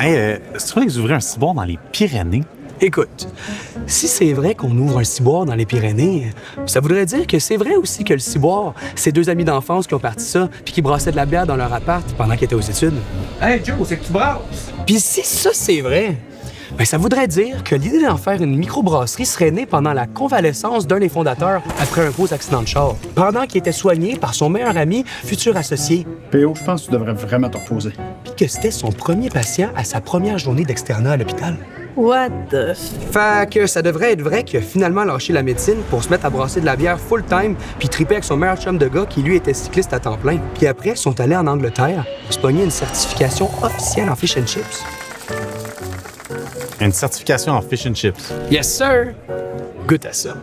Hey, c'est vrai que vous ouvrez un ciboire dans les Pyrénées? Écoute, si c'est vrai qu'on ouvre un ciboire dans les Pyrénées, ça voudrait dire que c'est vrai aussi que le ciboire, c'est deux amis d'enfance qui ont parti ça puis qui brassaient de la bière dans leur appart pendant qu'ils étaient aux études. Hey Joe, c'est que tu brasses! Puis si ça c'est vrai, ben ça voudrait dire que l'idée d'en faire une microbrasserie serait née pendant la convalescence d'un des fondateurs après un gros accident de char, pendant qu'il était soigné par son meilleur ami, futur associé, PO, je pense que tu devrais vraiment te reposer. puis que c'était son premier patient à sa première journée d'externat à l'hôpital. What the Fait que ça devrait être vrai qu'il a finalement lâché la médecine pour se mettre à brasser de la bière full-time puis triper avec son meilleur chum de gars qui, lui, était cycliste à temps plein. Puis après, ils sont allés en Angleterre pour se pogner une certification officielle en fish and chips. Une certification en fish and chips. Yes, sir! Goûte à ça.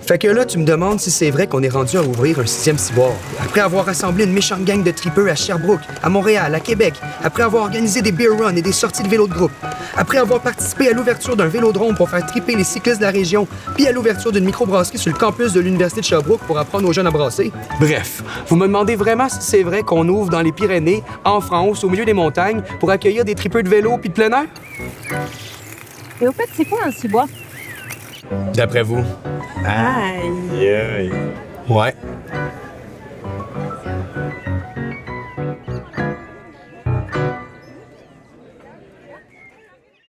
Fait que là, tu me demandes si c'est vrai qu'on est rendu à ouvrir un 6e ciboire. Après avoir rassemblé une méchante gang de tripeux à Sherbrooke, à Montréal, à Québec, après avoir organisé des beer runs et des sorties de vélo de groupe, après avoir participé à l'ouverture d'un vélodrome pour faire triper les cyclistes de la région, puis à l'ouverture d'une microbrasserie sur le campus de l'Université de Sherbrooke pour apprendre aux jeunes à brasser. Bref, vous me demandez vraiment si c'est vrai qu'on ouvre dans les Pyrénées, en France, au milieu des montagnes, pour accueillir des tripeux de vélo puis de plein air? Et au fait, c'est quoi un ciboire? D'après vous? Aïe. Aïe. Ouais.